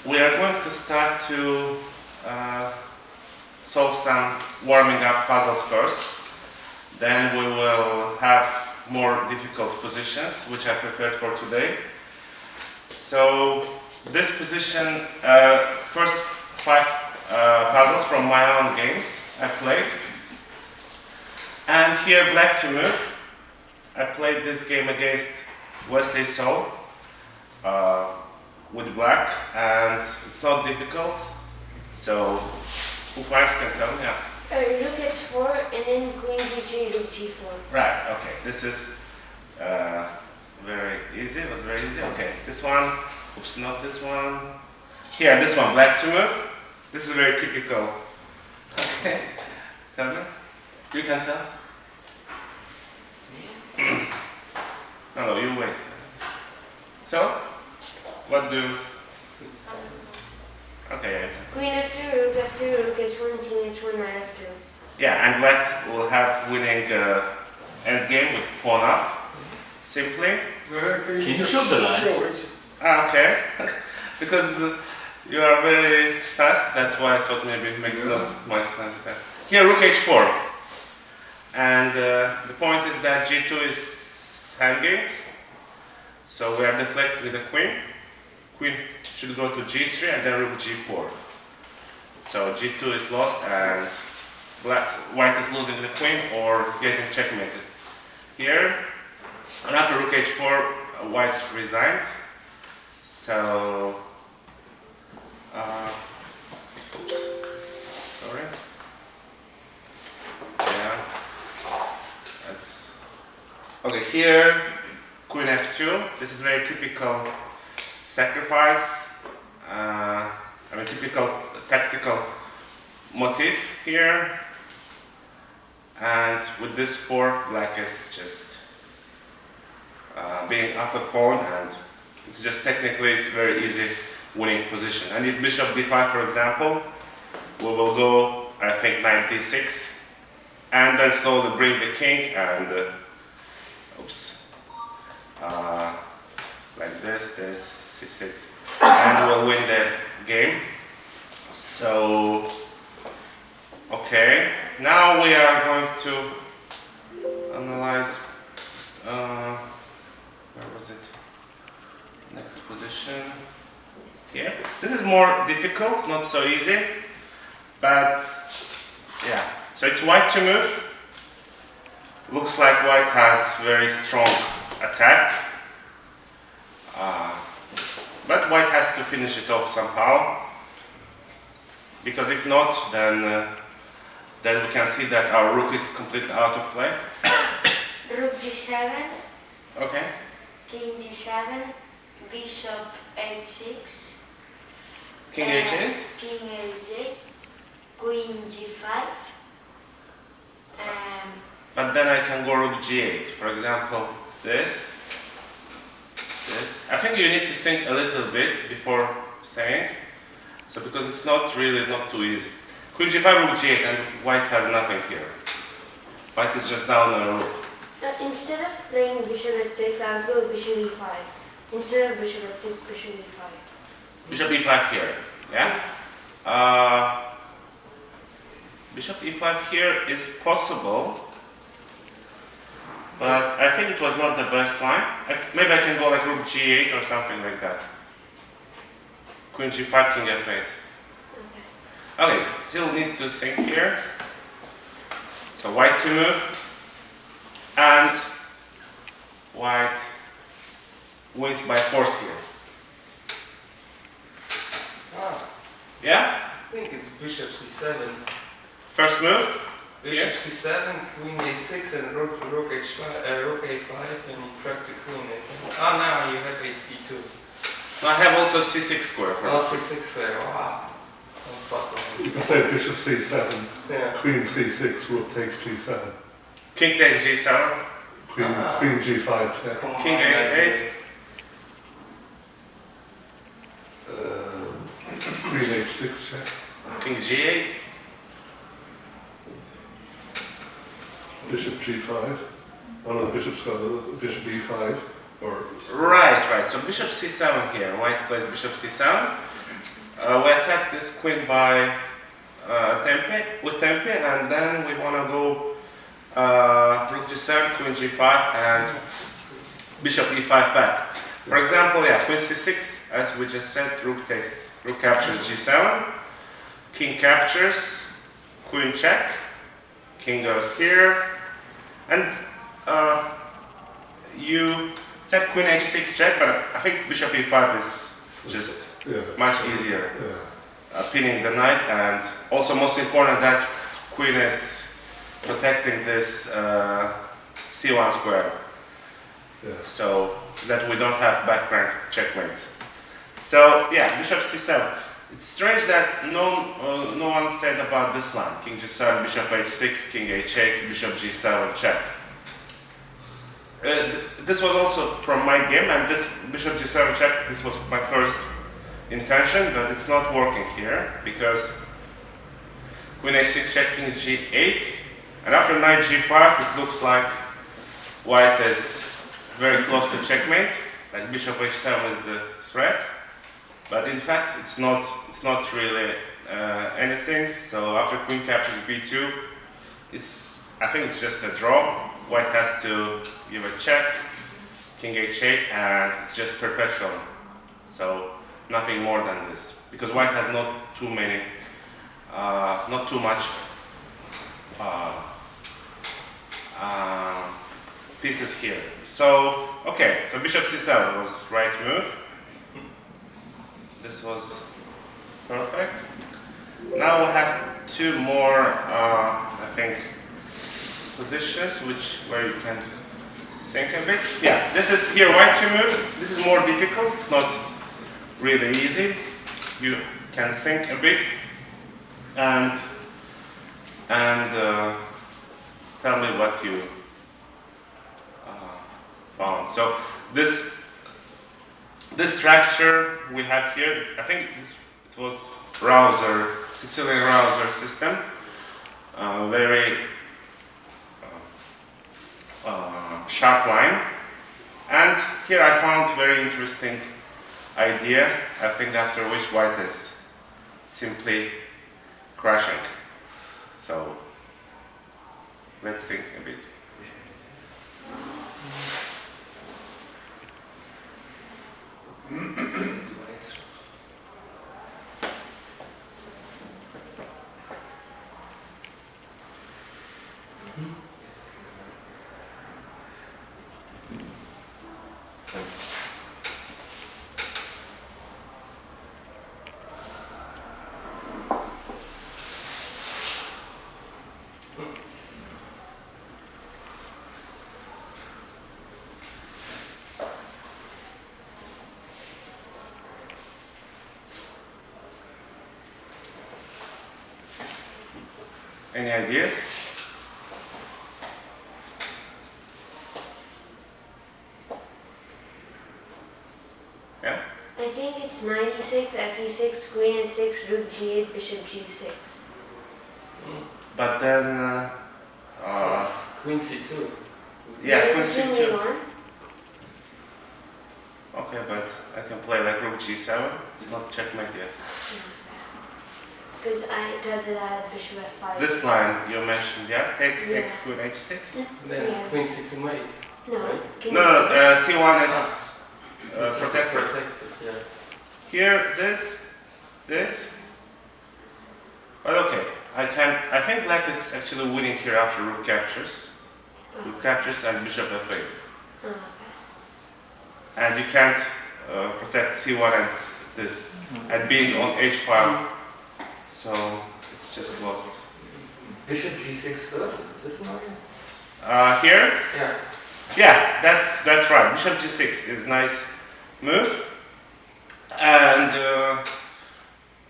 we are going to start to solve some warming up puzzles first. Then we will have more difficult positions, which I prepared for today. So this position, first 5 puzzles from my own games I played. And here, black to move. I played this game against Wesley Soul with black, and it's not difficult. So who finds can tell me? Yeah. Rook h4 and then queen g3, rook g4. Right, okay, this is very easy, it was very easy. Okay, this one, oops, not this one. Here, this one, black to move. This is very typical. Okay, tell me. You can tell? No, you wait. So, what do? Okay. Queen f2, rook h1, king h1, knight f2. Yeah, and black will have winning endgame with pawn up. Simply. Can you show the lines? Okay. Because you are very fast, that's why I thought maybe it makes not much sense. Here, rook h4. And the point is that g2 is hanging. So we are deflected with the queen. Queen should go to g3 and then rook g4. So g2 is lost and white is losing the queen or getting checkmated. Here, and after rook h4, white resigned. So, oops, sorry. Yeah, that's okay. Here, queen f2. This is very typical sacrifice. I mean, typical tactical motif here. And with this fork, black is just being up a pawn, and it's just technically it's very easy winning position. And if bishop d5, for example, we will go, I think, knight d6, and then slowly bring the king and oops, like this, c6, and we'll win the game. So, okay, now we are going to analyze, where was it? Next position, here. This is more difficult, not so easy, but yeah. So it's white to move. Looks like white has very strong attack, but white has to finish it off somehow, because if not, then we can see that our rook is completely out of play. Rook g7. Okay. King g7. Bishop h6. King h8. King h8. Queen g5. But then I can go rook g8. For example, this. I think you need to think a little bit before saying. So because it's not too easy. Queen g5, rook g8, and white has nothing here. White is just down a rook. Instead of playing bishop h6, I would go with bishop e5. Instead of bishop h6, bishop e5. Bishop e5 here, yeah? Bishop e5 here is possible, but I think it was not the best line. Maybe I can go like rook g8 or something like that. Queen g5, king f8. Okay, still need to think here. So white to move, and white wins by force here. Yeah? I think it's bishop c7. First move? Bishop c7, queen a6, and rook h5, rook a5, and you crack the queen. Oh, now you have e2. I have also c6 square. Oh, c6 square. Wow. You can play bishop c7, Yeah. queen c6, rook takes g7, King takes g7, queen g5 check, king h8, queen h6 check, king g8, bishop g5. Oh no, the bishop's got bishop e5, or Right. So bishop c7 here. White plays bishop c7. we attack this queen by tempe, and then we want to go rook g7, queen g5, and bishop e5 back. For example, yeah, queen c6, as we just said, rook captures g7, king captures, queen check, king goes here, and you said queen h6 check, but I think bishop e5 is just much easier. Pinning the knight, and also most important that queen is protecting this c1 square, so that we don't have back rank checkmates. So yeah, bishop c7. It's strange that no one said about this line: king g7, bishop h6, king h8, bishop g7 check. This was also from my game, and this bishop g7 check, this was my first intention, but it's not working here because queen h6 check, king g8, and after knight g5 it looks like white is very close to checkmate, like bishop h7 is the threat, but in fact it's not really anything. So after queen captures b2, I think it's just a draw. White has to give a check, king h8, and it's just perpetual. So nothing more than this, because white has not too much pieces here. So okay, so bishop c7 was right move. This was perfect. Now we have two more, I think, positions where you can think a bit. Yeah, this is here white to move. This is more difficult. It's not really easy. You can think a bit and tell me what you found. So this structure we have here, I think it was Sicilian Rouser system, very sharp line. And here I found very interesting idea, I think, after which white is simply crashing. So let's think a bit. Any ideas? Yeah? I think it's 96, fe6, queen h6, rook g8, bishop g6. But then queen c2. yeah, queen c2. One. Okay, but I can play like rook g7. It's not checkmate yet. Because I thought that I had bishop f5. This line you mentioned, yeah? Takes queen h6. Then it's queen c2 mate. No, Right? king No, c1 is protected. Yeah. Here, this. But okay, I think black is actually winning here after rook captures. Rook captures and bishop f8. Oh, okay. And you can't protect c1 and this, and being on h5. So it's just lost. Bishop g6 first, is this one? Here? Yeah. Yeah, that's right. Bishop g6 is nice move. And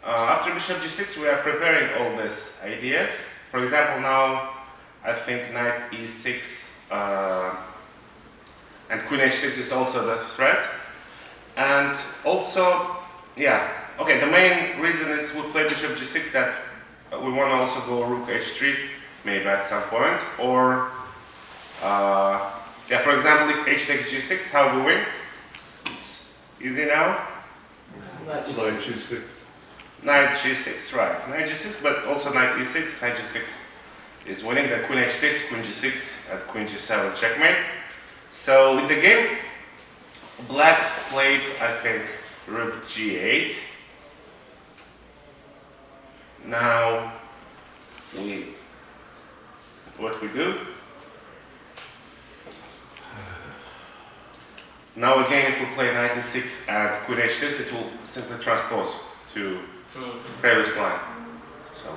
after bishop g6, we are preparing all these ideas. For example, now I think knight e6 and queen h6 is also the threat. And also, yeah, okay, the main reason is we play bishop g6 that we want to also go rook h3 maybe at some point, or yeah, for example, if h takes g6, how we win? It's easy now. Knight g6. Knight g6, right. Knight g6, but also knight e6, knight g6 is winning. The queen h6, queen g6, and queen g7 checkmate. So in the game, black played, I think, rook g8. Now, what we do? Now again, if we play knight e6 and queen h6, it will simply transpose to previous line. So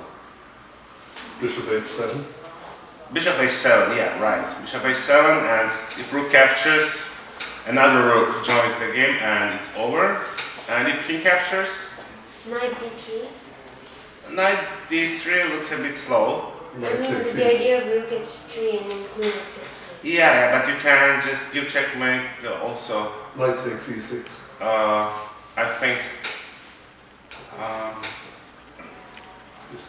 Bishop h7. bishop h7, yeah, right. Bishop h7, and if rook captures, another rook joins the game, and it's over. And if king captures, Knight d3. knight d3 looks a bit slow. I Knight mean, takes the e6. idea of rook h3 and then queen h6. Yeah, but you can just give checkmate also. Knight takes e6. I think.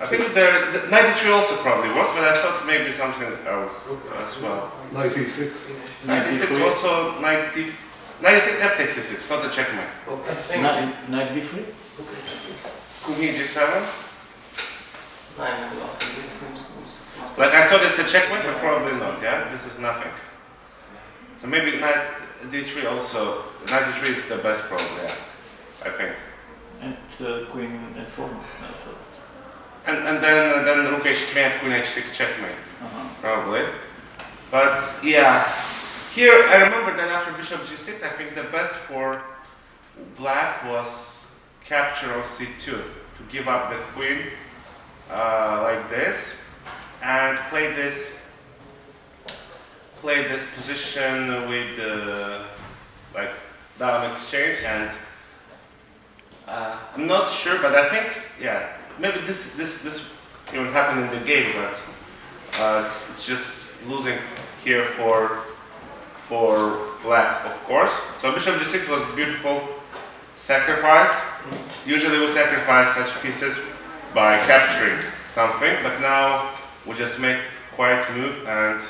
I think the knight d3 also probably works, but I thought maybe something else as well. Knight e6. Knight d6 also knight e6 f takes e6, not the checkmate. I think Knight d3? Queen g7. nine. Like I thought it's a checkmate, but probably not. Yeah, this is nothing. So maybe knight d3 also. Knight d3 is the best probably. Yeah, I think. And queen f4, I thought. And then rook h3 and queen h6 checkmate. Uh-huh. Probably. But yeah, here I remember that after bishop g6, I think the best for black was capture on c2 to give up the queen like this and play this position with like down exchange. And I'm not sure, but I think yeah, maybe this even happened in the game, but it's just losing here for black, of course. So bishop g6 was a beautiful sacrifice. Usually we sacrifice such pieces by capturing something, but now we just make quiet move and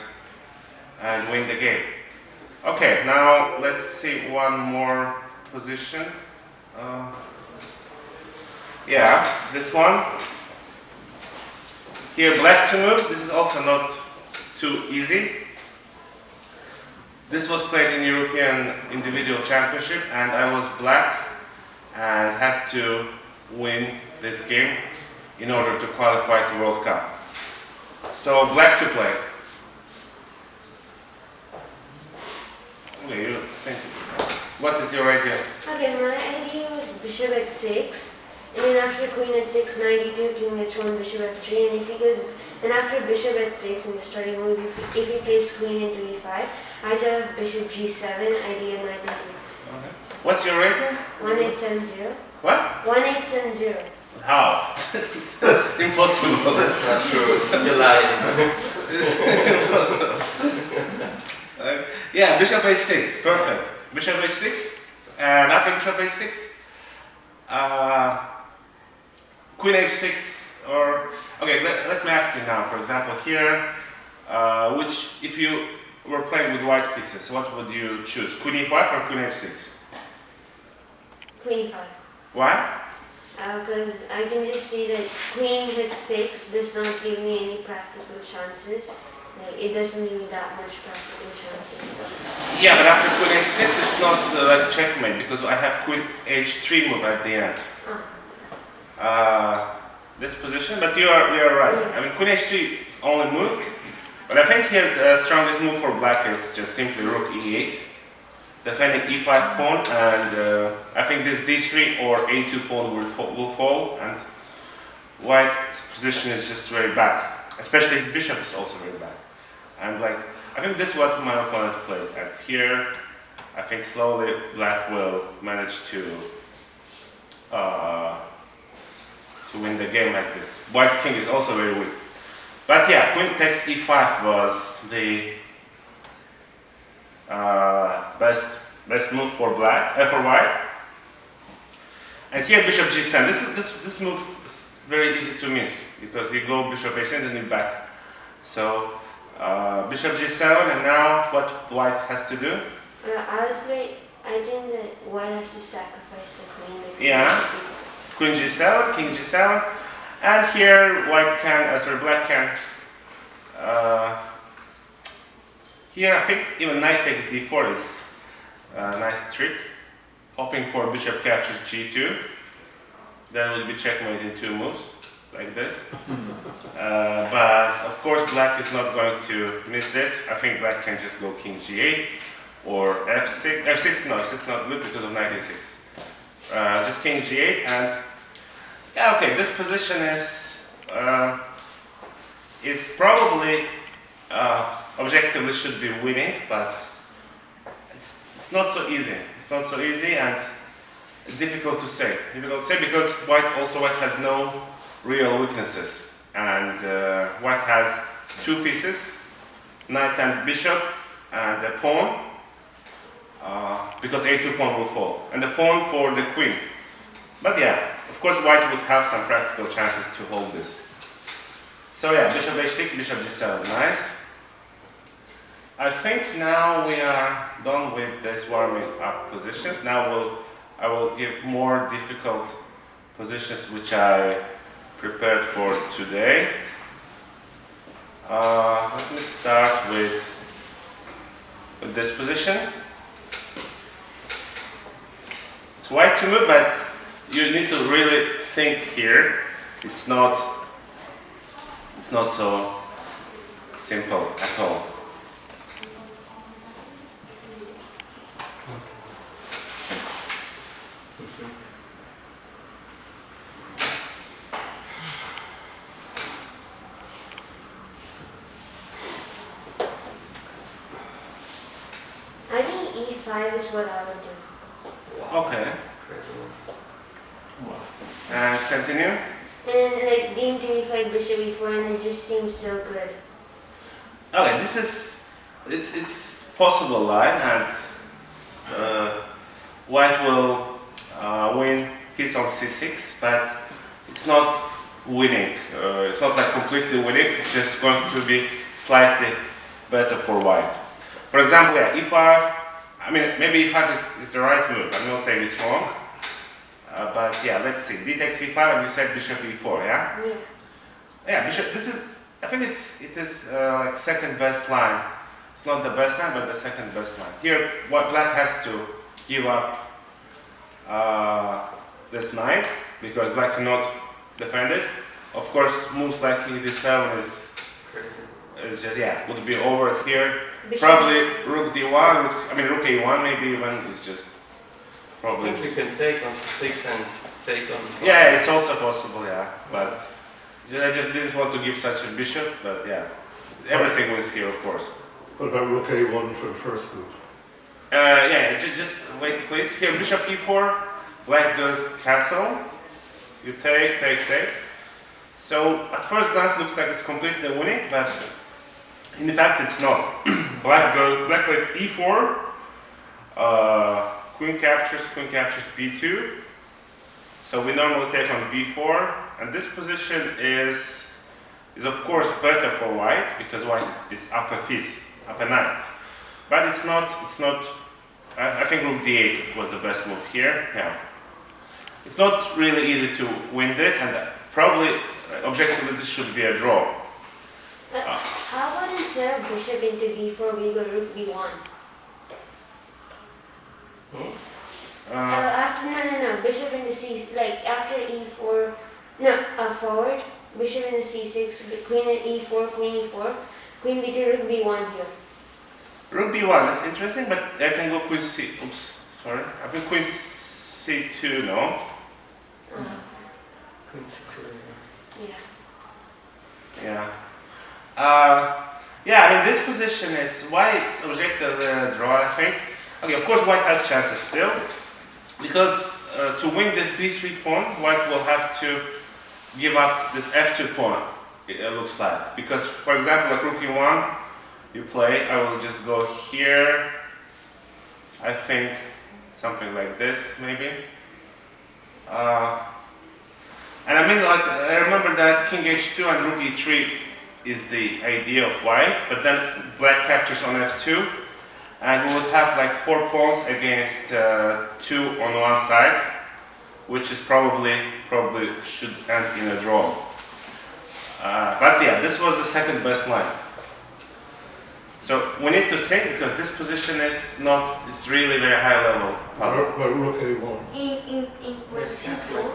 win the game. Okay, now let's see one more position. Yeah, this one. Here, black to move. This is also not too easy. This was played in European Individual Championship, and I was black and had to win this game in order to qualify to World Cup. So, black to play. Okay, you think. What is your idea? Okay, my idea was bishop h6, and then after queen h6, knight e2, king h1, bishop f3, and if he goes, and after bishop h6 in the starting move, if he plays queen into e5, I'd have bishop g7, idea knight into Okay. What's your rating? 1870. What? 1870. How? Impossible. That's not true. You're lying. Yeah, bishop h6, perfect. Bishop h6, and after bishop h6, queen h6, or okay. Let me ask you now. For example, here, which if you were playing with white pieces, what would you choose? Queen e5 or queen h6? Queen e5. Why? Because I can just see that queen h6 does not give me any practical chances. Like, it doesn't give me that much practical chances. Yeah, but after queen h6, it's not like checkmate because I have queen h3 move at the end. This position, but you are right. Yeah. I mean, queen h3 is only move, but I think here the strongest move for black is just simply rook e8, defending e5 pawn, and I think this d3 or a2 pawn will fall, and white's position is just very bad. Especially his bishop is also very bad. And like, I think this is what my opponent played. And here, I think slowly black will manage to win the game like this. White's king is also very weak. But yeah, queen takes e5 was the best move for black, for white. And here bishop g7. This move is very easy to miss because you go bishop h7 and then you back. So bishop g7, and now what white has to do? I would play. I think that white has to sacrifice the queen. Yeah. Queen G7, King G7, and here white can, black can. Here I think even knight takes d4 is a nice trick. Hoping for bishop captures g2. Then will be checkmate in 2 moves, like this. But of course black is not going to miss this. I think black can just go king g8 or f6. F6 not good because of knight a6. Just king g8 and yeah, okay, this position is probably objectively should be winning, but it's not so easy. It's not so easy and difficult to say. Difficult to say because white has no real weaknesses, and white has 2 pieces, knight and bishop, and a pawn. Because a2 pawn will fall, and the pawn for the queen. But yeah, of course white would have some practical chances to hold this. So yeah, bishop h6, bishop g7, nice. I think now we are done with this warming up positions. Now I will give more difficult positions which I prepared for today. Let me start with this position. It's white to move, but you need to really think here. It's not so simple at all. I think e5 is what I would do. Okay. And continue. And then like game to e5, bishop e4, and it just seems so good. Okay, this is it's possible line, and white will win piece on c6, but it's not winning. It's not like completely winning. It's just going to be slightly better for white. For example, yeah, e5. I mean, maybe e5 is the right move. I'm not saying it's wrong. But yeah, let's see. D takes e5, and you said bishop e4, yeah? Yeah. Yeah, bishop. This is. I think it is like second best line. It's not the best line, but the second best line. Here, what black has to give up this knight because black cannot defend it. Of course, moves like king d7 is just would be over here. Bishop. Probably rook d1. Rook a1 maybe even is just I probably. think you can take on c6 and take on e5. Yeah, it's also possible, yeah. But I just didn't want to give such a bishop, but yeah. Everything wins here, of course. What about rook a1 for the first move? Just wait, please. Here, bishop e4, black goes castle. You take. So, at first glance, looks like it's completely winning, but in fact, it's not. Black plays e4, queen captures b2. So we normally take on b4, and this position is of course better for white because white is up a piece, up a knight. But it's not. I think rook d8 was the best move here. Yeah, it's not really easy to win this, and probably objectively this should be a draw. But how about instead of bishop into b4, we go rook b1? No. Bishop into c, like after e4, forward. Bishop into c6, queen at e4, queen e4, queen b2, rook b1 here. Rook b1 is interesting, but I can go queen c. Oops, sorry. I think queen c2. No. Queen c2. Yeah. Yeah. This position is why it's objectively a draw. I think. Okay, of course, white has chances still, because to win this b3 pawn, white will have to give up this f2 pawn. It looks like, because for example, like rook e1, you play. I will just go here. I think something like this, maybe. And I remember that king h2 and rook e3 is the idea of white, but then black captures on f2, and we would have like 4 pawns against 2 on one side. which is probably should end in a draw. But yeah, this was the second best line. So we need to think because this position is really very high level puzzle. By rook A1, In queen Yes, c2,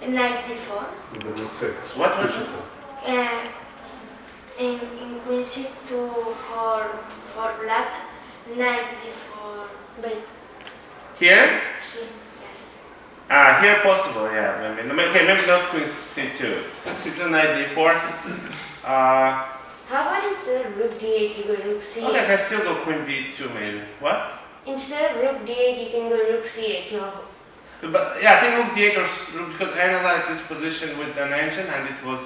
yeah. knight d4. and then rook takes. What? Bishop then. In queen c2 for black, knight d4. But Here? c, yes. Here possible, yeah. Maybe not queen c2. Queen c2, knight d4. How about instead of rook d8, you go rook c8? Okay, I can still go queen b2 maybe. What? Instead of rook d8, you can go rook c8. No. But yeah, I think rook d8 or because I analyzed this position with an engine and it was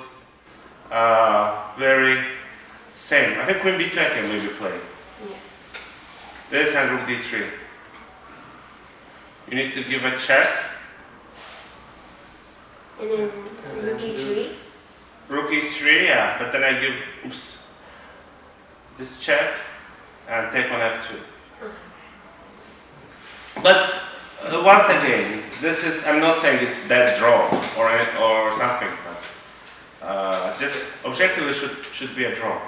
very same. I think queen b2 I can maybe play. Yeah. This and rook d3. You need to give a check. And then rook e3. Rook e3, yeah, but then I give this check and take on f2. But once again, this is, I'm not saying it's dead draw or something, but just objectively should be a draw.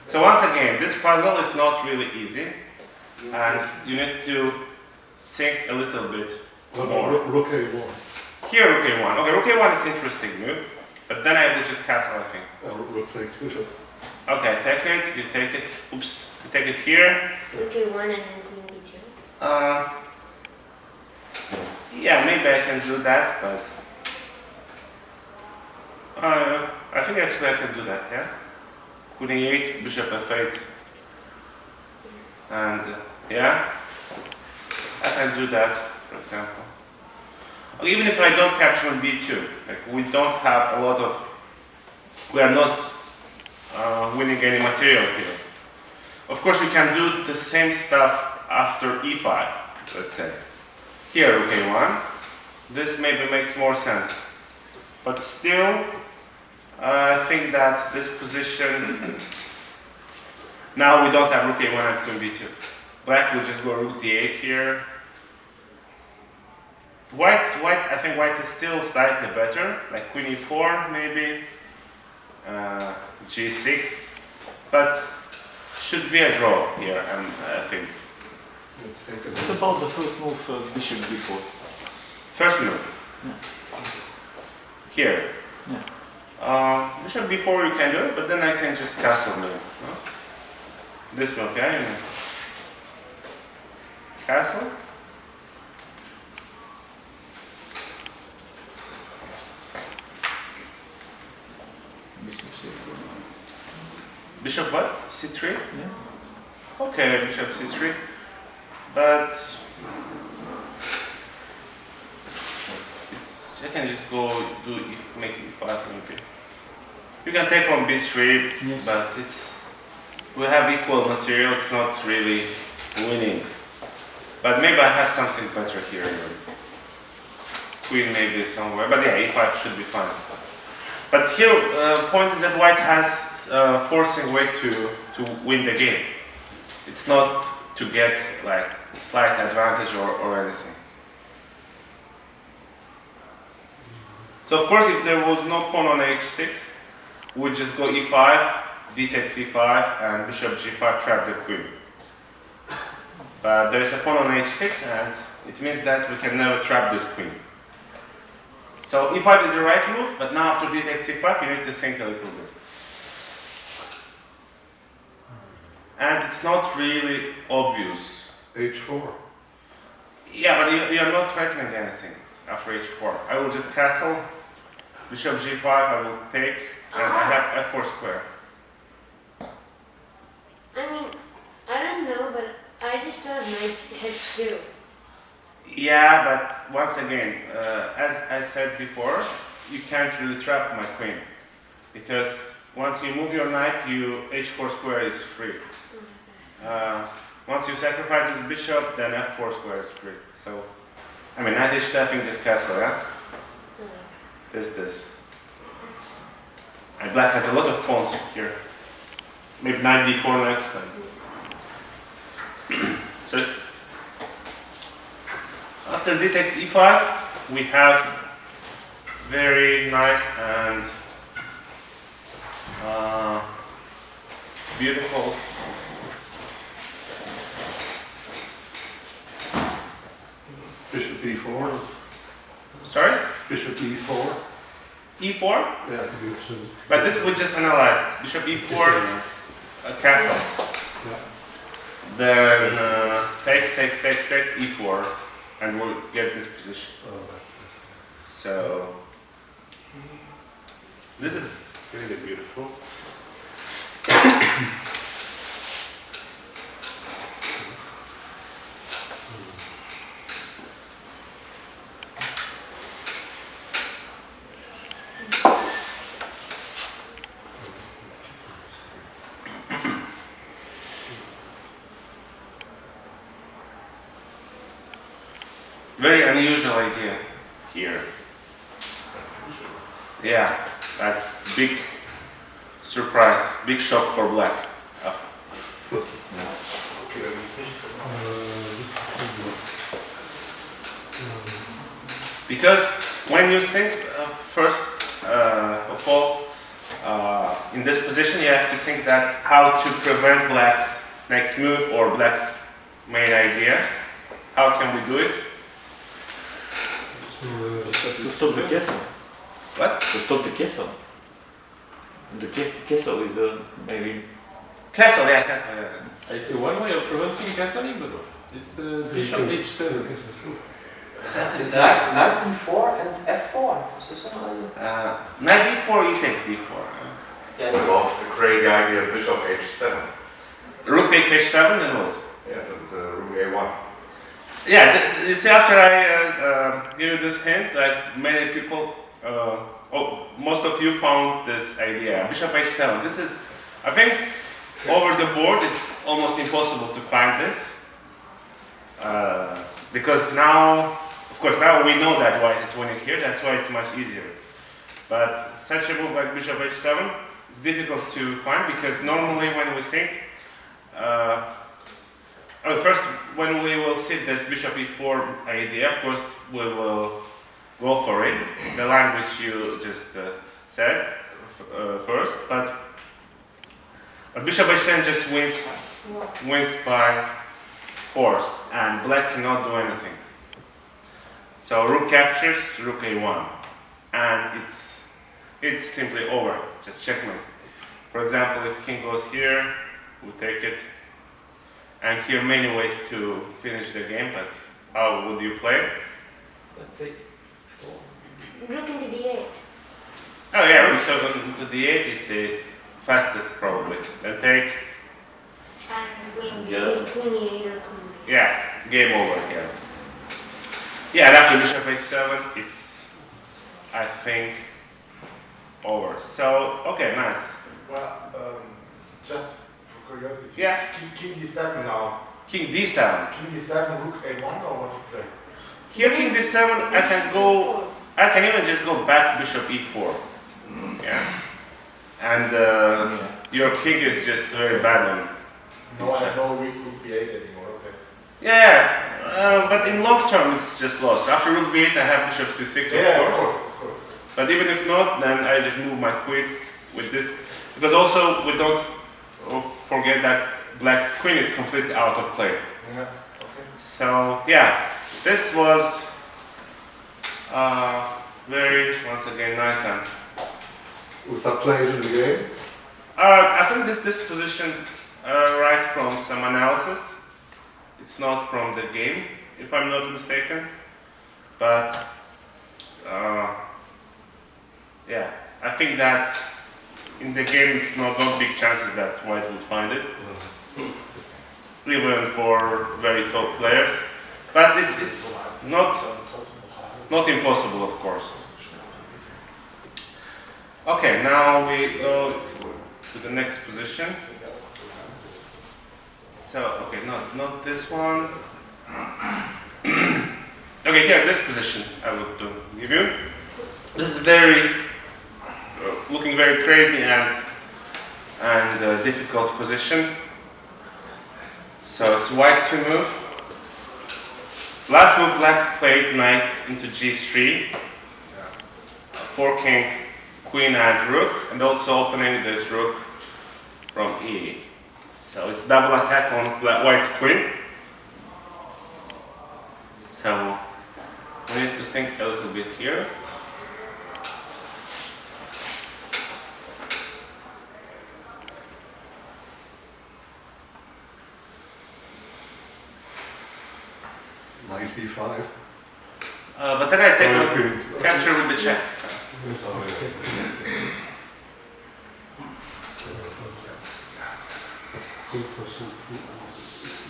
So once again, this puzzle is not really easy and you need to think a little bit more. Rook A1, Here rook a1. Okay, rook a1 is interesting move, but then I will just castle, I think. rook takes bishop. Okay, take it, you take it, you take it here. Rook a1 and then queen b2. Yeah, maybe I can do that, but I think actually I can do that, yeah? Queen e8, bishop f8, and yeah, I can do that, for example. Or even if I don't capture on b2, like we don't have a lot of, we are not winning any material here. Of course, you can do the same stuff after e5, let's say. Here, rook a1. This maybe makes more sense. But still, I think that this position, now we don't have rook a1 and queen b2. Black will just go rook d8 here. White, I think white is still slightly better, like queen e4 maybe, g6, but should be a draw here, I think. You take it. What about the first move, bishop b4? First move. Yeah. Here. Yeah. Bishop b4 you can do it, but then I can just castle move. No? This move, yeah? You know. Castle. Bishop c4. Bishop what? c3? Yeah. Okay, bishop c3. But I can just go make e5 maybe. You can take on b3, Yes. but we have equal material, it's not really winning. But maybe I had something better here. Queen maybe somewhere, but yeah, e5 should be fine. But here, point is that white has forcing way to win the game. It's not to get like slight advantage or anything. So of course, if there was no pawn on h6, we'd just go e5, d takes e5, and bishop g5 trap the queen. But there is a pawn on h6, and it means that we can never trap this queen. So e5 is the right move, but now after d takes e5, you need to think a little bit. And it's not really obvious. H4. Yeah, but you're not threatening anything after h4. I will just castle, bishop g5, I will take, and I have f4 square. I mean, I don't know, but I just thought knight hits through. Yeah, but once again, as I said before, you can't really trap my queen. Because once you move your knight, h4 square is free. Once you sacrifice this bishop, then f4 square is free. So, I mean, knight h2, I think just castle, yeah? This. And black has a lot of pawns here. Maybe knight d4 next time. So, after d takes e5, we have very nice and beautiful Bishop E4. sorry, Bishop E4. e4, Yeah, you should. but this we just analyzed. Bishop e4, a castle. Yeah. Then takes, e4, and we'll get this position. Oh, So this is really beautiful. Very unusual idea here. Yeah, that big surprise, big shock for black. Because when you think first of all in this position, you have to think that how to prevent black's next move or black's main idea. How can we do it? To stop the castle. What? To stop the castle. The castle is the maybe. Castle, yeah, castle, yeah. I see one way of preventing castling, but it's bishop h7. Is that knight d4 and f4? Is this something? Knight d4, e takes d4. Yeah. Well, the crazy idea of bishop h7. Rook takes h7 and what? Yes, and rook a1. Yeah, you see, after I give you this hint, like many people, most of you found this idea, bishop h7. This is, I think, over the board, it's almost impossible to find this. Because now, of course, now we know that white is winning here, that's why it's much easier. But such a move like bishop h7 is difficult to find because normally when we think, first, when we will see this bishop e4 idea, of course, we will go for it, the line which you just said first, but bishop h7 just wins by force, and black cannot do anything. So rook captures, rook a1, and it's simply over, just checkmate. For example, if king goes here, we take it. And here are many ways to finish the game, but how would you play? Let's take 4. Rook into d8. Oh yeah, rook into d8 is the fastest probably. Then take, And queen Yeah. d8, queen e8 or queen b8. yeah, game over here. Yeah, and after bishop h7, it's, I think, over. So, okay, nice. Well, just for curiosity. Yeah. King d7 now. King d7. King d7, rook a1 or what you play? Here king d7, I can even just go back bishop e4. Yeah. And your king is just very bad on No, I d7. know rook b8 anymore, okay. Yeah, but in long term it's just lost. After rook b8 I have bishop c6 Yeah, of course. of course. But even if not, then I just move my queen with this. Because also we don't forget that black's queen is completely out of play. Yeah, okay. So yeah, this was very, once again, nice. And Was that played in the game? I think this position arises from some analysis. It's not from the game, if I'm not mistaken. But yeah, I think that in the game it's not big chances that white would find it, even for very top players. But it's not impossible, of course. Okay, now we go to the next position. So, okay, not this one. Okay, here, this position I would give you. This is very, looking very crazy and difficult position. So it's white to move. Last move, black played knight into g3, forking queen and rook, and also opening this rook from e. So it's double attack on white's queen. So we need to think a little bit here. Knight e5. But then I take Okay. a capture with the check. Oh, yeah.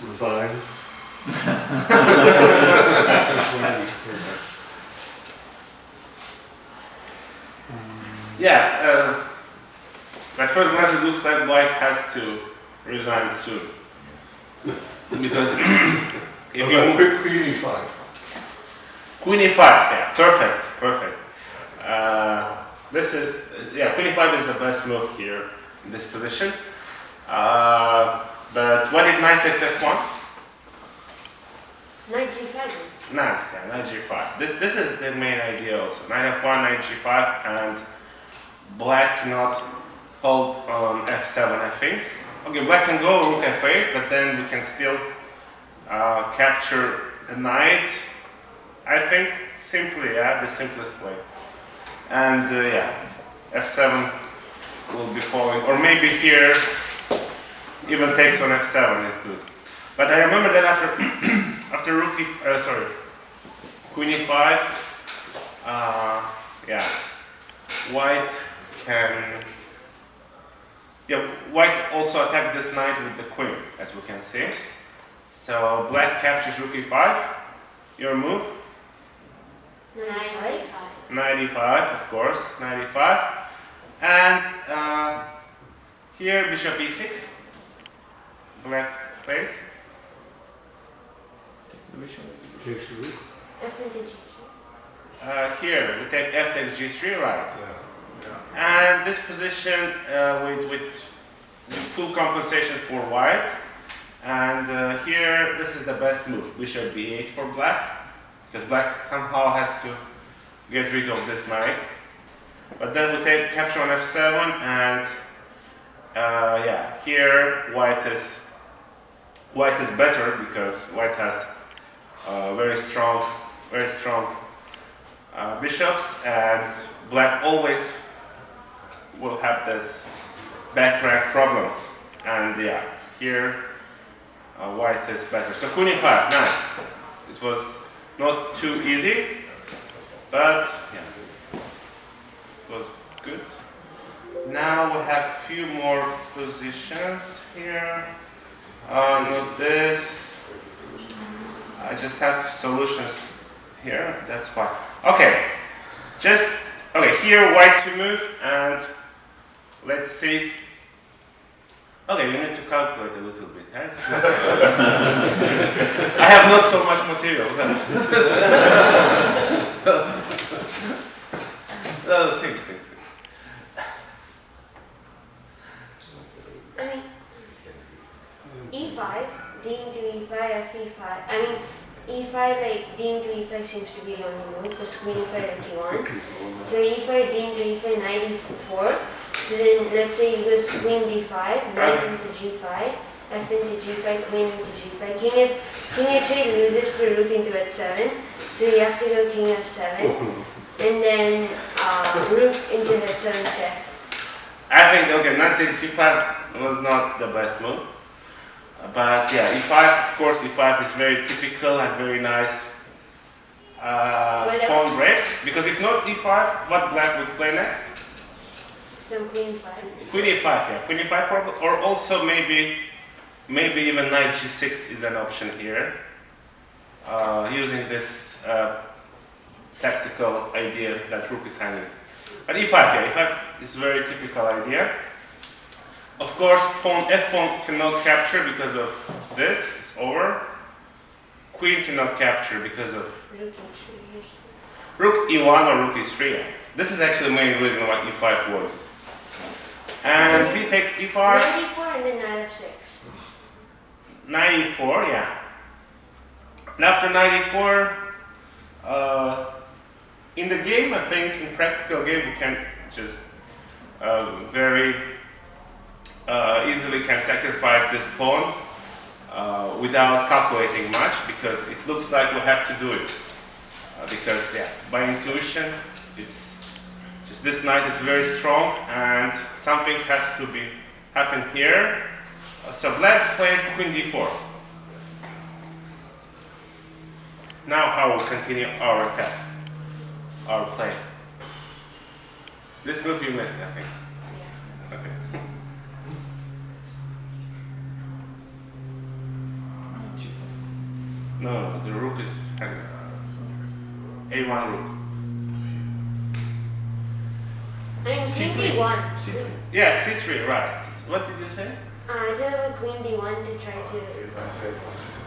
Resigns. Yeah, at first glance it looks like white has to resign soon. Because if you move Queen e5. Queen e5, yeah, perfect, perfect. This is, yeah, Queen e5 is the best move here in this position. But what if knight takes f1? Knight g5. Nice, yeah, knight g5. This is the main idea also. Knight f1, knight g5, and black cannot hold on f7, I think. Okay, black can go rook f8, but then we can still capture the knight. I think simply, yeah, the simplest way. And yeah, f7 will be falling, or maybe here even takes on f7 is good. But I remember that after after rook queen e5, yeah, white can. Yeah, white also attacked this knight with the queen, as we can see. So black captures rook e5. Your move? Knight e5, of course, knight e5. And here bishop e6. Black plays. Takes the rook. F into g3. Here we take f takes g3, right? Yeah. And this position with full compensation for white. And here, this is the best move. Bishop b8 for black, because black somehow has to get rid of this knight. But then we take capture on f7, and yeah, here white is better because white has very strong bishops, and black always will have this back rank problems. And yeah, here white is better. So queen e5, nice. It was not too easy, but yeah, it was good. Now we have a few more positions here. Not this. I just have solutions here. That's fine. Okay, okay. Here white to move, and let's see. Okay, you need to calculate a little bit. Huh? I have not so much material. No, think. I mean, e5, d into e5, f e5. I mean, e5, like d into e5 seems to be the only move because queen e5 at d1. So e5, d into e5, knight e4. So then let's say he goes queen d5, knight into g5, f into g5, queen into g5. King h8 loses the rook into h7, so you have to go king f7, and then rook into h7 check. I think, okay, knight takes e5 was not the best move. But yeah, e5, of course, e5 is very typical and very nice pawn break. Because if not e5, what black would play next? So queen e5. Queen e5, yeah. Queen e5 probably, or also maybe even knight g6 is an option here. Using this tactical idea that rook is hanging. But e5, yeah, e5 is a very typical idea. Of course, f pawn cannot capture because of this, it's over. Queen cannot capture because of rook e1 or rook e3. Yeah. This is actually the main reason why e5 works. And d takes e5. Knight e4 and then knight f6. Knight e4, yeah. And after knight e4, in the game, I think in practical game we can just very easily can sacrifice this pawn without calculating much, because it looks like we have to do it. Because yeah, by intuition, it's just this knight is very strong and something has to be happen here. So black plays queen d4. Now how we'll continue our attack, our play. This move you missed, I think. Okay. No, the rook is a1 rook. I mean, queen d1. Yeah, c3, right. What did you say? I tell him queen d1 to try to.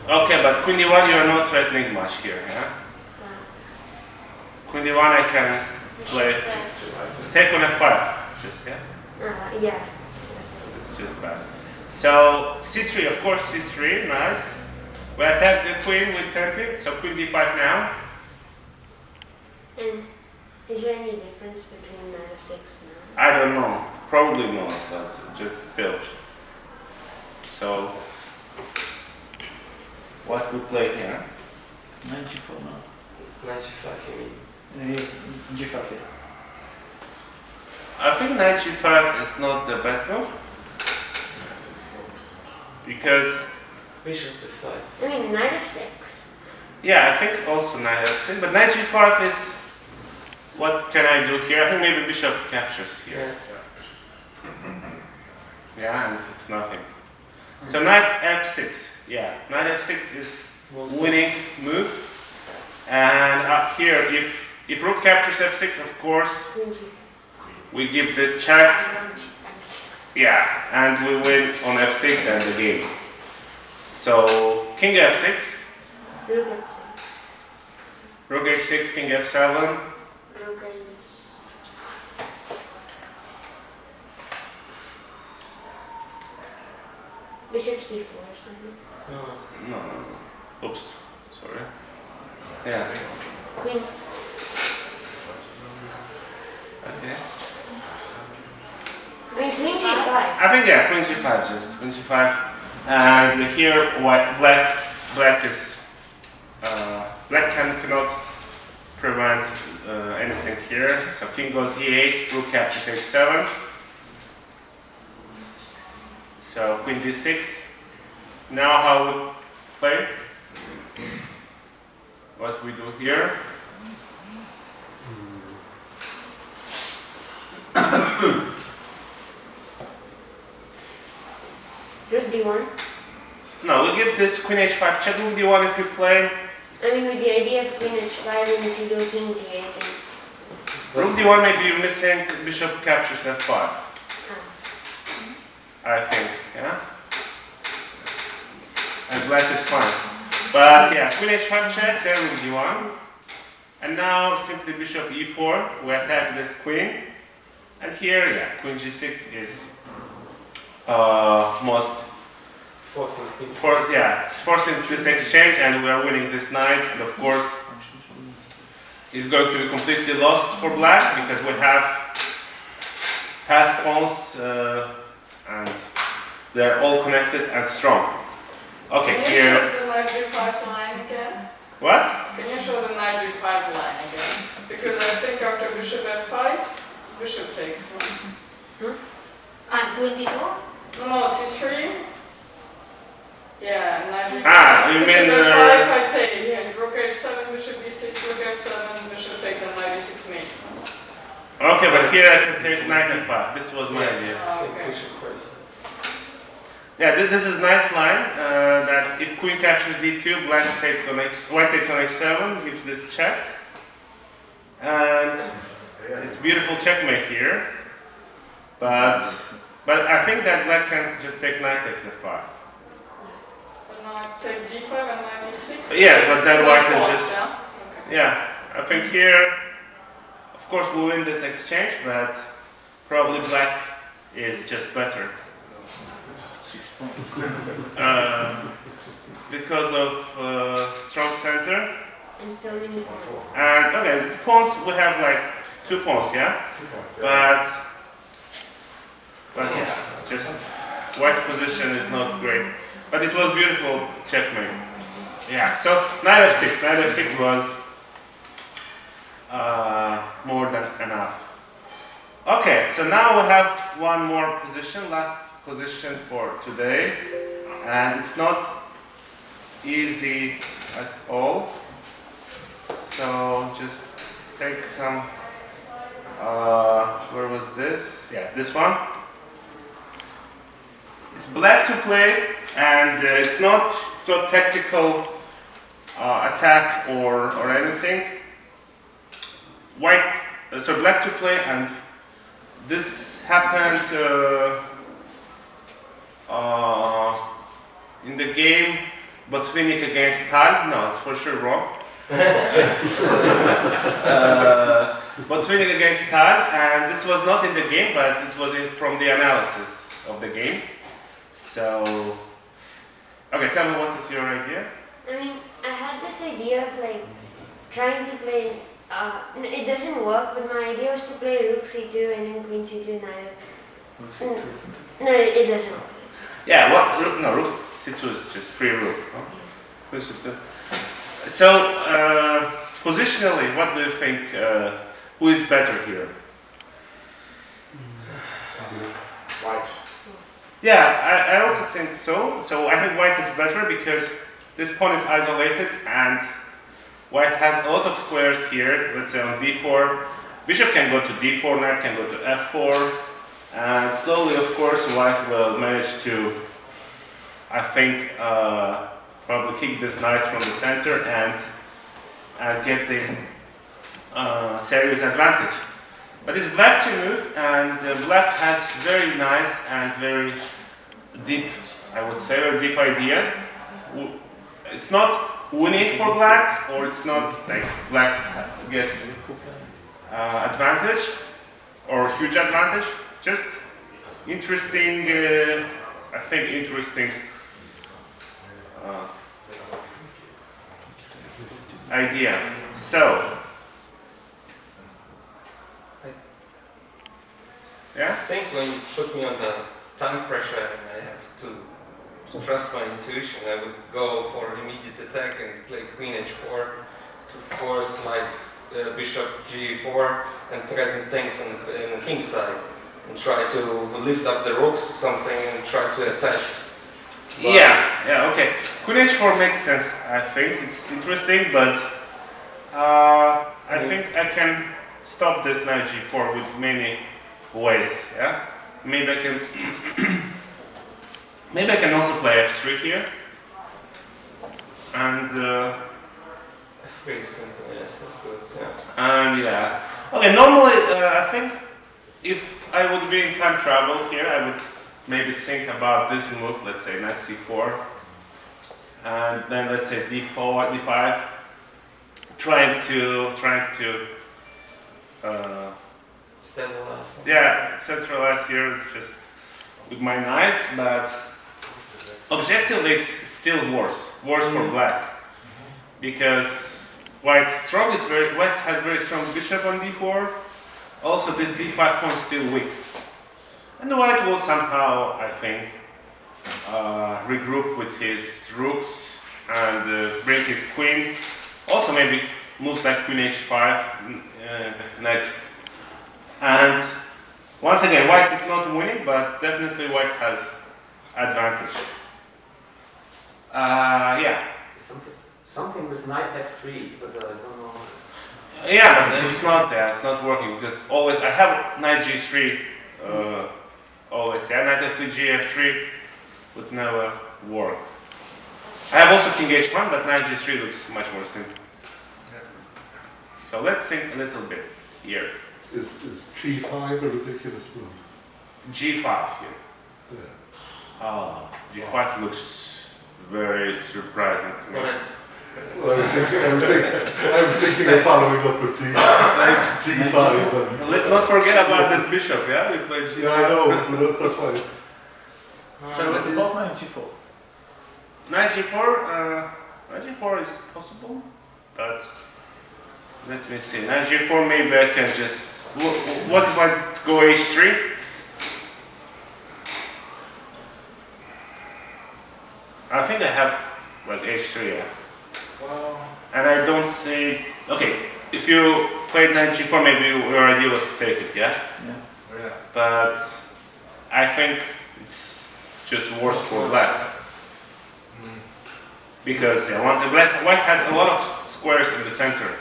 Okay, but queen d1 you are not threatening much here, yeah? Queen d1 I can play. Take on f5, just, yeah? Yeah. It's just bad. So c3, of course, c3, nice. We attack the queen with tempi, so queen d5 now. And is there any difference between knight f6 now? I don't know, probably not, but just still. So, what we play here? Knight g4 now. Knight g5, you mean? G5 here. I think knight g5 is not the best move, because Bishop f5. I mean, knight f6. yeah, I think also knight f6, but knight g5 is, what can I do here? I think maybe bishop captures here. Yeah, and it's nothing. So knight f6, yeah, knight f6 is winning move. And up here, if rook captures f6, of course, we give this check. Yeah, and we win on f6 and the game. So king f6, Rook h6. rook h6, king f7. Rook h6. Bishop c4 or something. No. Oops, sorry. Yeah. Queen. Okay. I mean, queen g5. I think yeah, queen g5, just queen g5. And here, black is black cannot prevent anything here. So king goes e8, rook captures h7. So queen d6. Now how we play? What we do here? Rook d1. No, we give this queen h5 check. Rook d1 if you play. I mean, with the idea of queen h5, and if you do king d8, then. Rook d1 maybe you're missing bishop captures f5. I think, yeah? And black is fine. But yeah, queen h5 check, then rook d1. And now simply bishop e4, we attack this queen. And here, yeah, queen g6 is most forcing this exchange, and we are winning this knight. And of course, it's going to be completely lost for black because we have passed pawns and they're all connected and strong. Okay, Can you here. show the knight g5 line again? What? Can you show the knight g5 line again? Because I think after bishop f5, bishop takes. And queen d2? No, c3. Yeah, knight g5. You mean bishop f5 I take, and rook h7, bishop b6, rook f7, bishop takes, and knight e6 mate. Okay, but here I can take knight f5. This was my idea. Oh, okay. Bishop first. Yeah, this is nice line that if queen captures d2, white takes on h7, gives this check, and it's beautiful checkmate here. But I think that black can just take knight takes f5. But now I take d5 and knight e6. Yes, but then white is False, just yeah? yeah. I think here, of course, we win this exchange, but probably black is just better. because of strong center. And so many points. And okay, the pawns we have like 2 pawns, yeah. But yeah, just white's position is not great. But it was beautiful checkmate. Yeah. So knight f6. Knight f6 was more than enough. Okay, so now we have one more position, last position for today, and it's not easy at all. So just take some, where was this? Yeah, this one. It's black to play, and it's not tactical attack or anything. White, so black to play, and this happened in the game Botvinnik against Tal. No, it's for sure wrong. Botvinnik against Tal, and this was not in the game, but it was from the analysis of the game. So, okay, tell me what is your idea? I mean, I had this idea of like trying to play. It doesn't work, but my idea was to play rook c2 and then queen c2 knight. No, it doesn't work. Yeah, what? No, rook c2 is just free rook. Huh? So, positionally, what do you think? Who is better here? White. Yeah, I also think so. So I think white is better because this pawn is isolated and white has a lot of squares here. Let's say on d4, bishop can go to d4, knight can go to f4, and slowly, of course, white will manage to, I think, probably kick this knight from the center and get the serious advantage. But it's black to move, and black has very nice and very deep, I would say, very deep idea. It's not winning for black, or it's not like black gets advantage or huge advantage. Just interesting, I think interesting idea. So, yeah? I think when you put me on the time pressure and I have to trust my intuition, I would go for immediate attack and play queen h4 to force like bishop g4 and threaten things on the king side and try to lift up the rooks or something and try to attack. But Yeah, okay. Queen h4 makes sense, I think. It's interesting, but I think I can stop this knight g4 with many ways, yeah? Maybe I can maybe I can also play f3 here. And f3 is simple, yes, that's good. Yeah. and yeah. Okay, normally I think if I would be in time travel here, I would maybe think about this move, let's say knight c4, and then let's say d4, d5, trying to centralize here just with my knights, but objectively it's still worse for black, because white has very strong bishop on d4. Also, this d5 pawn is still weak, and white will somehow, I think, regroup with his rooks and bring his queen. Also, maybe moves like queen h5 next. And once again, white is not winning, but definitely white has advantage. Yeah. Something with knight f3, but I don't know. Yeah, but it's not working because always I have knight g3. Always, yeah, knight f3, g3 would never work. I have also king h1, but knight g3 looks much more simple. So let's think a little bit here. Is G5 a ridiculous move? G5 here. Yeah. G5 looks very surprising to me. Well, I was thinking of following up with G5. Let's not forget about this bishop, yeah? We played G5. Yeah, I know, but that's why. So What about knight g4? knight g4, knight g4 is possible, but let me see. Knight g4, maybe I can just. What if I go h3? I think I have like h3, yeah. Well, And I don't see. Okay, if you played knight g4, maybe your idea was to take it, yeah? yeah. But I think it's just worse for black. Because yeah, once white has a lot of squares in the center.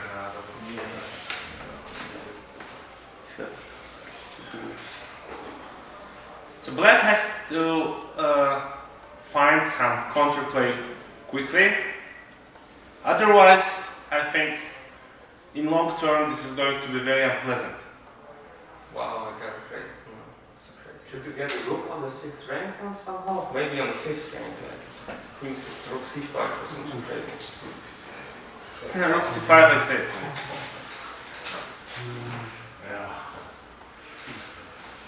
So black has to find some counterplay quickly. Otherwise, I think in long term this is going to be very unpleasant. Wow, I got it crazy. It's so crazy. Should we get a rook on the 6th rank or somehow? Maybe on the 5th rank, like queen rook c5 or something crazy. Yeah, rook c5 I think.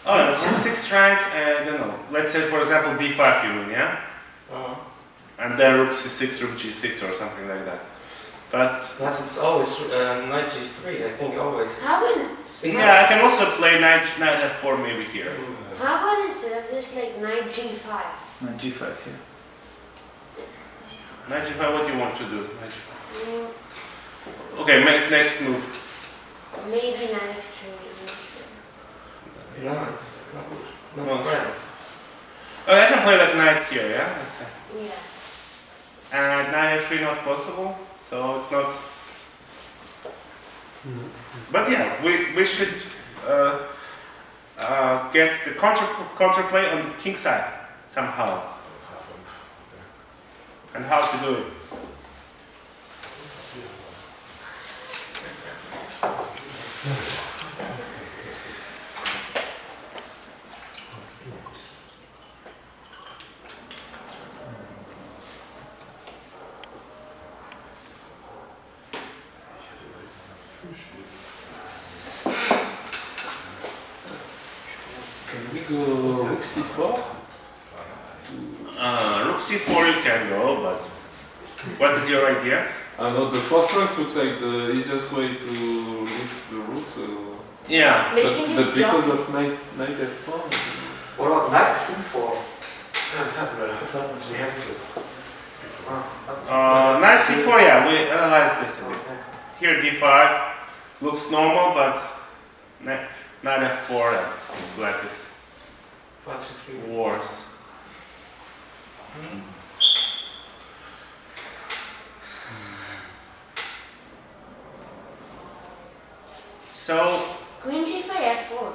Oh, in 6th rank, I don't know. Let's say for example d5 you win, yeah? And then rook c6, rook g6 or something like that. But It's always knight g3, I think always. How about, yeah, I can also play knight f4 maybe here. how about instead of this, like knight g5? Knight g5 here. Knight g5, what do you want to do? Knight g5. Okay, make next move. Maybe knight f3. No, it's not. No, threats. Oh, I can play like knight here, yeah? Let's say. Yeah. And knight f3 not possible, so it's not. But yeah, we should get the counterplay on the king side somehow. And how to do it. Can we go rook c4? Rook c4 you can go, but what is your idea? I know the fourth rank looks like the easiest way to lift the rook, so... Yeah. But you can But just because block of knight f4... What about knight c4? Knight c4, yeah, we analyzed this a bit. Here d5 looks normal, but knight f4 and black is worse. So, queen g5 f4.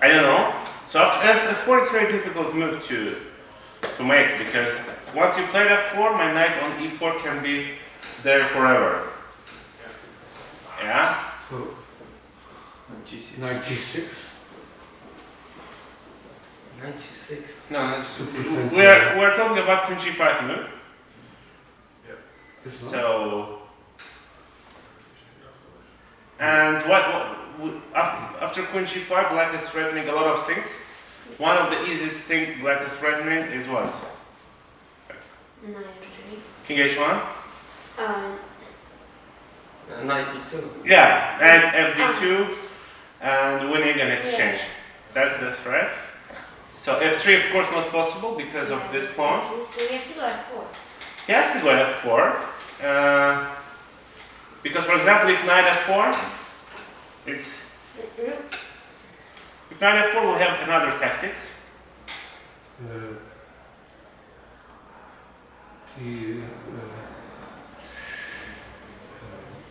I don't know. So after f4 it's very difficult move to make, because once you play f4, my knight on e4 can be there forever. Yeah? G6. Knight g6. Knight g6. No, that's we're talking about queen g5 move. So, and after queen g5, black is threatening a lot of things. One of the easiest things black is threatening is what? Knight f3. King h1? Knight d2. Yeah, and fd2, and winning an exchange. That's the threat. So f3, of course, not possible because of this pawn. So he has to go f4. He has to go f4. Because, for example, if knight f4, it's. If knight f4, we'll have another tactics.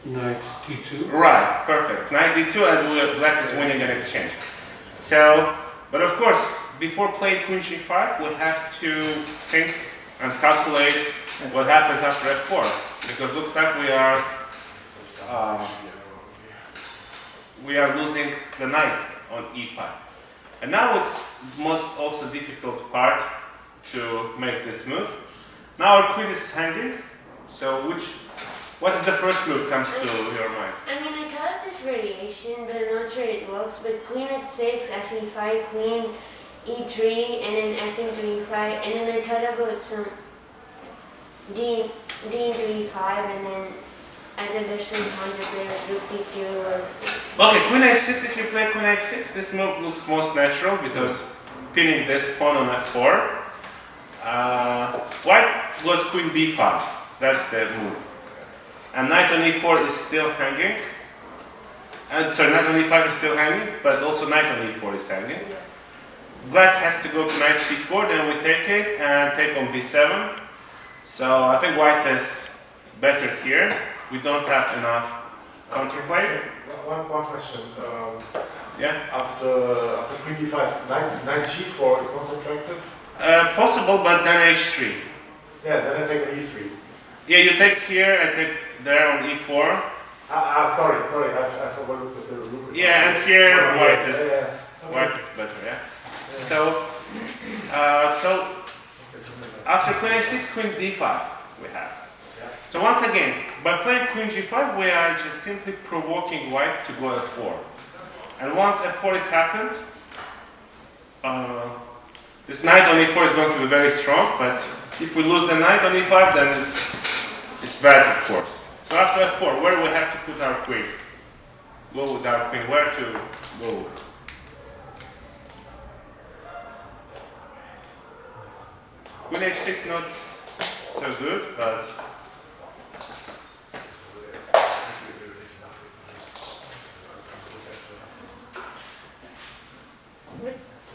Knight d2. Right, perfect. Knight d2, and black is winning an exchange. So, but of course, before playing queen g5, we have to think and calculate what happens after f4, because it looks like we are losing the knight on e5. And now it's the most also difficult part to make this move. Now our queen is hanging, so what is the first move comes to your mind? I mean, I thought of this variation, but I'm not sure it works. But queen at 6, f5, queen E3, and then F into E5, and then I thought about some D into E5, and then I thought there's some counterplay like Rook D2 or... Okay, Queen H6, if you play Queen H6, this move looks most natural because pinning this pawn on F4. White goes Queen D5, that's the move. And Knight on E4 is still hanging. Sorry, Knight on E5 is still hanging, but also Knight on E4 is hanging. Black has to go to Knight C4, then we take it and take on B7. So I think White is better here. We don't have enough counterplay. One question. Yeah. After Queen D5, Knight G4 is not attractive? Possible, but then H3. Yeah, then I take an E3. Yeah, you take here, I take there on E4. Sorry, I forgot it's the rook. Yeah, and here White is Yeah. White is better, yeah. So after Queen H6, Queen D5 we have. So once again, by playing Queen G5, we are just simply provoking White to go F4. And once F4 has happened, this Knight on E4 is going to be very strong, but if we lose the Knight on E5, then it's bad, of course. So after F4, where do we have to put our Queen? Go with our Queen, where to go? Queen H6 not so good, but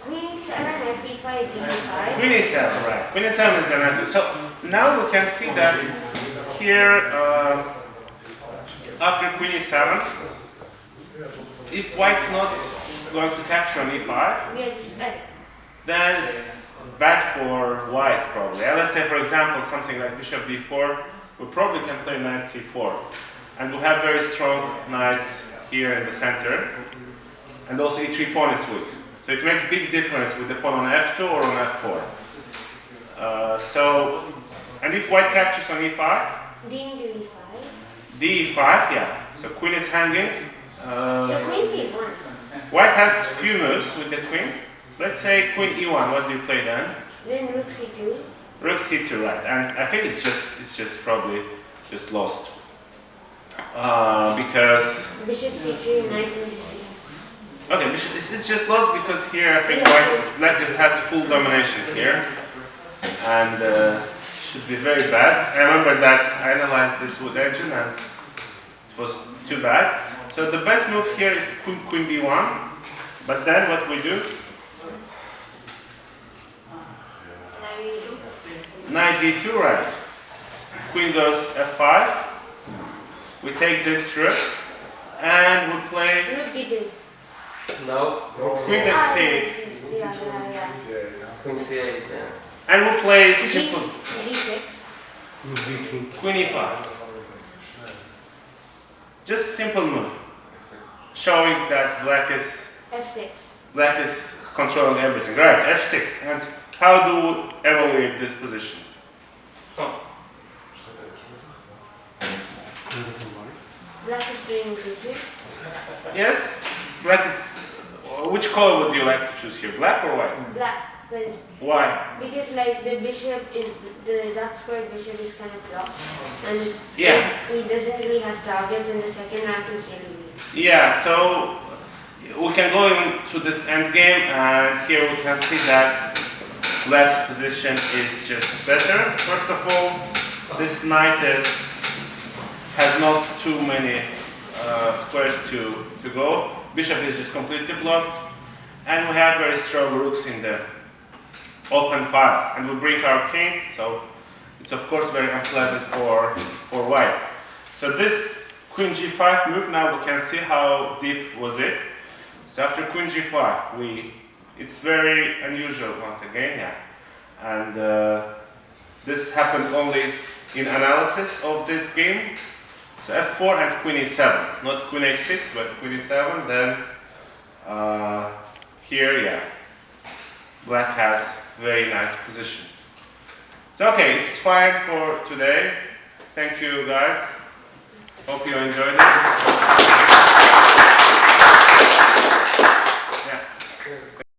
Queen E7, F5, D5. Queen E7, right. Queen E7 is the answer. So now we can see that here, after Queen E7, if White's not going to capture on E5, We are just better. then it's bad for White probably. Let's say, for example, something like Bishop B4, we probably can play Knight C4. And we have very strong knights here in the center. And also E3 pawn is weak. So it makes a big difference with the pawn on F2 or on F4. And if White captures on E5, D into E5. D5, yeah. So Queen is hanging. So Queen B1. White has few moves with the Queen. Let's say Queen E1. What do you play then? Then Rook C2. Rook C2, right? And I think it's just probably just lost because Bishop C3, Knight into C. okay, it's just lost because here I think Black just has full domination here, and should be very bad. I remember that I analyzed this with Engine and it was too bad. So the best move here is Queen B1, but then what we do? Knight D2, right? Queen goes F5. We take this rook and we play Rook D2. No, Queen Ah, F8. yeah. Queen C8, yeah. And we play simple G6. Queen E5. Just simple move, showing that Black is controlling everything. Right, F6. And how do we evaluate this position? Black is doing good. Yes, Black is. Which color would you like to choose here, black or white? Black. Why? Because like the dark squared bishop is kind of blocked, and Yeah. he doesn't really have targets, and the second rank is really weak. Yeah, so we can go into this end game, and here we can see that Black's position is just better. First of all, this knight has not too many squares to go. Bishop is just completely blocked, and we have very strong rooks in the open files, and we bring our king, so it's of course very unpleasant for White. So this Queen G5 move, now we can see how deep was it. So after Queen G5, it's very unusual once again, yeah. And this happened only in analysis of this game. So F4 and Queen E7, not Queen H6, but Queen E7. Then here, yeah, Black has very nice position. So okay, it's fine for today. Thank you guys. Hope you enjoyed it.